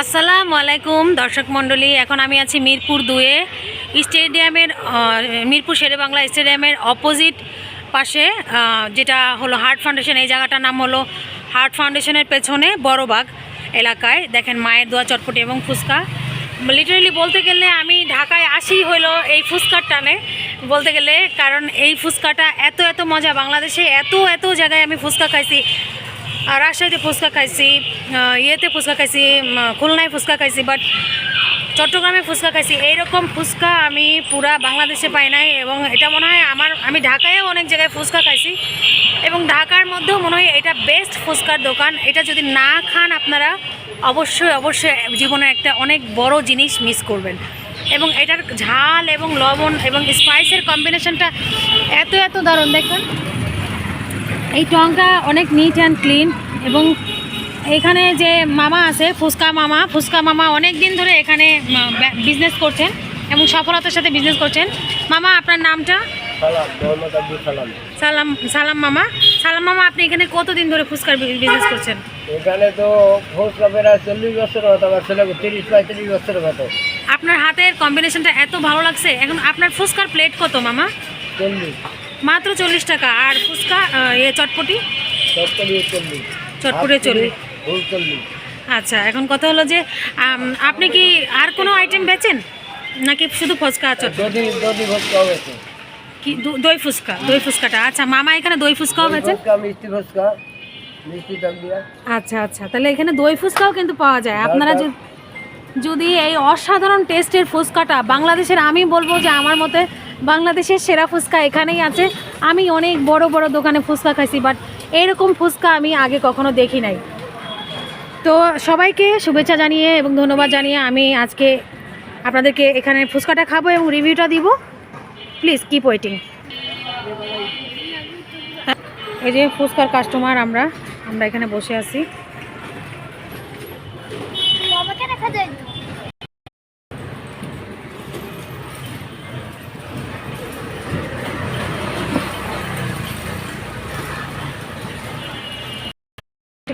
আসসালামু আলাইকুম দর্শক মণ্ডলী, এখন আমি আছি মিরপুর 2-এ স্টেডিয়ামের মিরপুর শেরেবাংলা স্টেডিয়ামের অপোজিট পাশে, যেটা হলো হার্ট ফাউন্ডেশন। এই জায়গাটার নাম হলো হার্ট ফাউন্ডেশনের পেছনে বড়বাগ এলাকায়। দেখেন মায়ের দোয়া চটপটি এবং ফুচকা। লিটারেলি বলতে গেলে আমি ঢাকায় আসি হলো এই ফুচকার টানে বলতে গেলে, কারণ এই ফুচকাটা এত এত মজা। বাংলাদেশে এত এত জায়গায় আমি ফুচকা খাইছি, রাজশাহীতে ফুচকা খাইছি, ইয়েতে ফুচকা খাইছি, খুলনায় ফুচকা খাইছি, বাট চট্টগ্রামে ফুচকা খাইছি। এইরকম ফুচকা আমি পুরা বাংলাদেশে পাই নাই। এবং এটা মনে হয় আমি ঢাকায়ও অনেক জায়গায় ফুচকা খাইছি, এবং ঢাকার মধ্যেও মনে হয় এটা বেস্ট ফুচকার দোকান। এটা যদি না খান আপনারা অবশ্যই অবশ্যই জীবনে একটা অনেক বড় জিনিস মিস করবেন। এবং এটার ঝাল এবং লবণ এবং স্পাইসের কম্বিনেশনটা এত এত দারুণ। দেখবেন এই টংটা অনেক নিট অ্যান্ড ক্লিন। এবং এখানে যে মামা আছে ফুচকা মামা অনেক দিন ধরে এখানে বিজনেস করছেন এবং সফলতার সাথে বিজনেস করছেন। মামা, আপনার নামটা? সালাম মামা। আপনি এখানে কতদিন ধরে ফুচকার বিজনেস করছেন? এখানে তো ফুচকা প্রায় 40 বছর হতো, আমার ছেলে 30-35 বছর হতো। আপনার হাতের কম্বিনেশনটা এত ভালো লাগছে। এখন আপনার ফুচকার প্লেট কত মামা? 40, মাত্র 40 টাকা। আর ফুচকা চটপটি? চটপটি 40। আচ্ছা, এখন কথা হলো যে আপনি কি আর কোনো আইটেম বেচেন নাকি শুধু ফুচকা? কি দই ফুচকাটা? আচ্ছা মামা, এখানে দই ফুচকাও বেচেন? আচ্ছা আচ্ছা, তাহলে এখানে দই ফুচকাও কিন্তু পাওয়া যায়। আপনারা যদি এই অসাধারণ টেস্টের ফুচকাটা বাংলাদেশের, আমি বলবো যে আমার মতে বাংলাদেশের সেরা ফুচকা এখানেই আছে। আমি অনেক বড় বড় দোকানে ফুচকা খাইছি, বাট এইরকম ফুচকা আমি আগে কখনো দেখি নাই। তো সবাইকে শুভেচ্ছা জানিয়ে এবং ধন্যবাদ জানিয়ে আমি আজকে আপনাদেরকে এখানে ফুচকাটা খাবো এবং রিভিউটা দিব। Please keep waiting. এই যে ফুচকার কাস্টমার আমরা এখানে বসে আছি।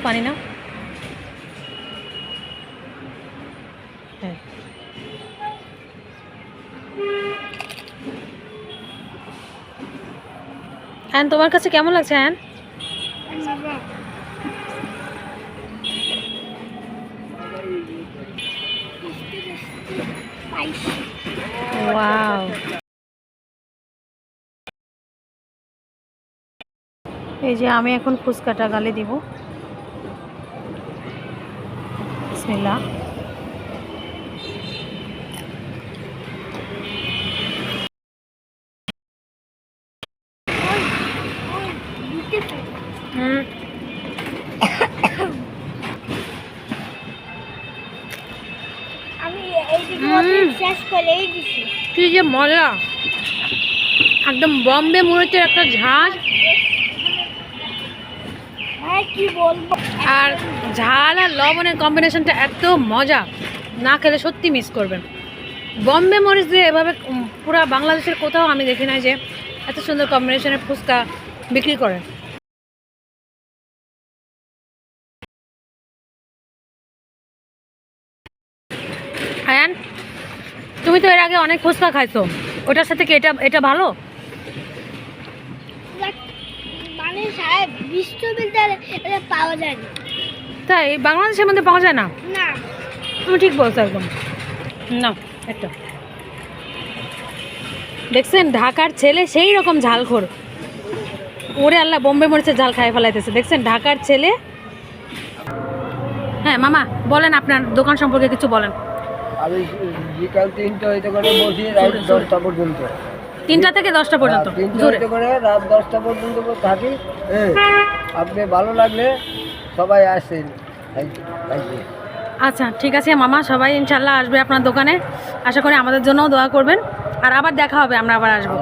পানি না? হ্যাঁ, তোমার কাছে কেমন লাগছে? ওয়াও, এই যে আমি এখন ফুচকাটা গালে দিব। বিসমিল্লাহ। কি যে মজা, একদম বম্বে মরিচের একটা ঝাঁজ। আর ঝাল আর লবণের কম্বিনেশনটা এত মজা, না খেলে সত্যি মিস করবেন। বম্বে মরিচ দিয়ে এভাবে পুরা বাংলাদেশের কোথাও আমি দেখি নাই যে এত সুন্দর কম্বিনেশনের ফুচকা বিক্রি করে। হ্যাঁ, তুমি তো এর আগে অনেক ফুচকা খাইছো, ওটার সাথে কি এটা ভালো? পাওয়া যায় না, তাই বাংলাদেশের মধ্যে পাওয়া যায় না? না, তুমি ঠিক বলছো একদম। না, একটা দেখছেন ঢাকার ছেলে সেই রকম ঝালখোর। ওরে আল্লাহ, বোম্বে মরিচের ঝাল খাই ফেলাইতেছে। দেখছেন ঢাকার ছেলে। হ্যাঁ মামা, বলেন আপনার দোকান সম্পর্কে কিছু বলেন। আমি বিকাল 3টা হইতে করে বসি, রাত 10টা পর্যন্ত। 3টা থেকে 10টা পর্যন্ত? রাত 10টা পর্যন্ত থাকি। আপনি ভালো লাগলে সবাই আসেন। আচ্ছা ঠিক আছে মামা, সবাই ইনশাল্লাহ আসবে আপনার দোকানে। আশা করি আমাদের জন্যও দোয়া করবেন, আর আবার দেখা হবে, আমরা আবার আসবো।